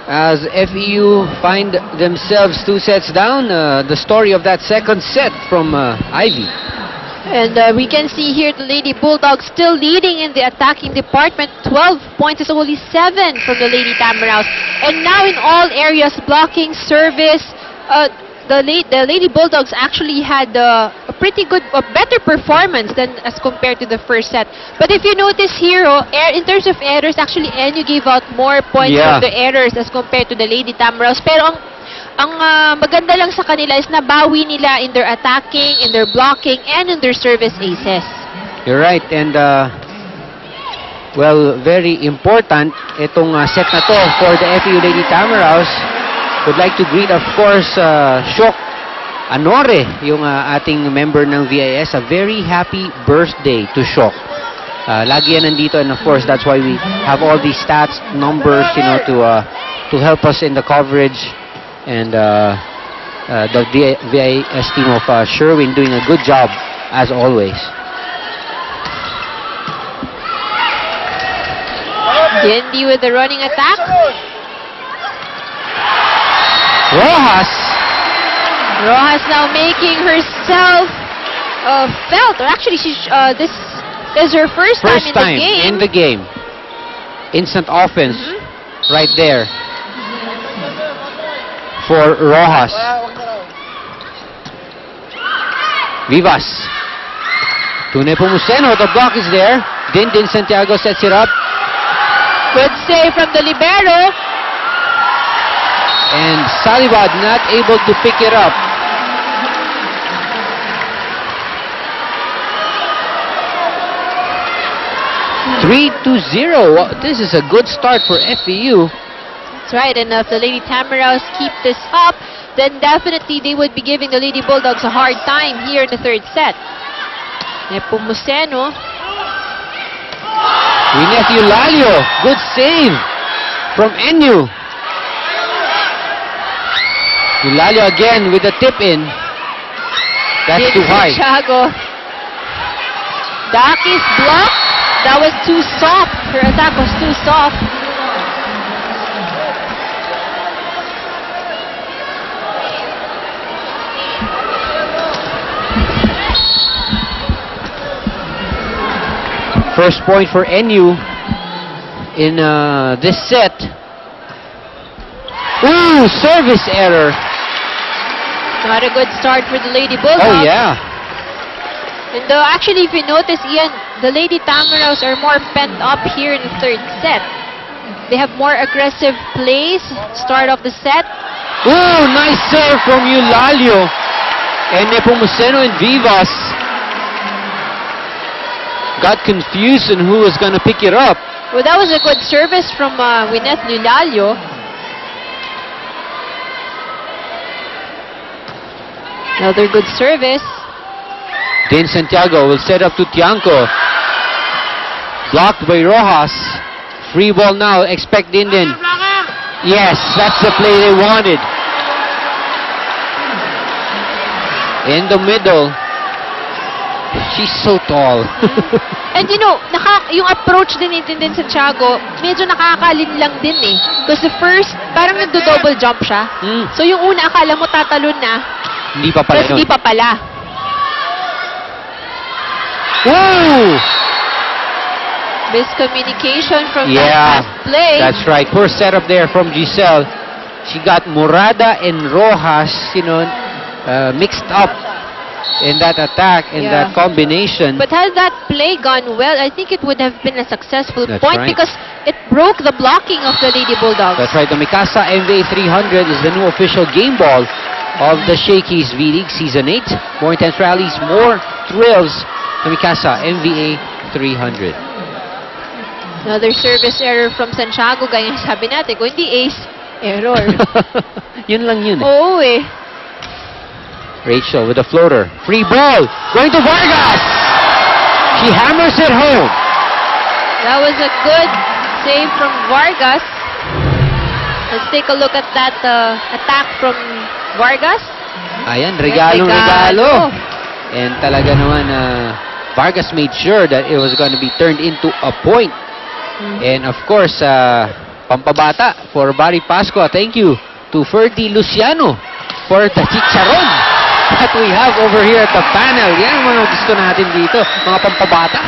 As FEU find themselves 2 sets down, the story of that second set from Ivy. And we can see here the Lady Bulldogs still leading in the attacking department. 12 points is only 7 from the Lady Tamaraws. And now in all areas, blocking, service, the Lady Bulldogs actually had a pretty good, better performance than as compared to the first set. But if you notice here, in terms of errors, actually NU gave out more points from the errors as compared to the Lady Tamaraws. Pero ang maganda lang sa kanila is nabawi nila in their attacking, in their blocking, and in their service aces. You're right, and well, very important itong set na to for the FEU Lady Tamaraws. Would like to greet, of course, Shok Anore, yung ating member ng VIS. A very happy birthday to Shok. Lagi yan nandito, and of course, that's why we have all these stats, numbers, you know, to help us in the coverage. And the VIS team of Sherwin doing a good job, as always. Yendi with the running attack. Rojas now making herself felt. Or actually, this is her first time in the game. Instant offense right there for Rojas. Vivas. To Nepomuceno. The block is there. Din Santiago sets it up. Good save from the libero. And Salibad not able to pick it up. Three to 0. This is a good start for FEU. That's right, and if the Lady Tamaraws keep this up, then definitely they would be giving the Lady Bulldogs a hard time here in the third set. Nepomuceno. Wineth Eulalio. Good save from NU. Eulalio again with a tip-in. That's too high. Santiago. Daki's block. That was too soft. Her attack was too soft. First point for NU in this set. Ooh, service error. Not a good start for the Lady Bulldogs. Oh, yeah. And actually, if you notice, Ian, the Lady Tamaraws are more pent up here in the third set. They have more aggressive plays, start of the set. Ooh, nice serve from Eulalio. And Nepomuceno and Vivas got confused on who was going to pick it up. Well, that was a good service from Wineth Eulalio. Another good service. Din Santiago will set up to Tiangco. Blocked by Rojas. Free ball now. Expect Din. Yes, that's the play they wanted. In the middle. She's so tall. And you know, yung approach din ni Din Santiago, medyo nakakalin lang din eh. Because the first, parang nagdo-double jump siya. So yung una, akala mo tatalon na. Hindi pa pala. Hindi pa pala. Woo! Miscommunication from that last play. That's right. Poor setup there from Giselle. She got Murada and Rojas, you know, mixed up in that attack, in that combination. But had that play gone well, I think it would have been a successful point because it broke the blocking of the Lady Bulldogs. That's right. The Mikasa MVA 300 is the new official game ball of the Shakey's V-League Season 8. More intense rallies, more thrills. The Mikasa MVA 300. Another service error from Santiago. Gaya sabi natin, kung hindi ace, error. Yun lang yun. Oo eh. Rachel with a floater. Free ball. Going to Vargas. She hammers it home. That was a good save from Vargas. Let's take a look at that attack from Vargas. Ayan, regalo. And talaga naman, Vargas made sure that it was going to be turned into a point. And of course, pampabata for Barry Pascua. Thank you to Ferdy Luciano for the chicharon that we have over here at the panel. Yan ang mga gusto natin dito, mga pampabata.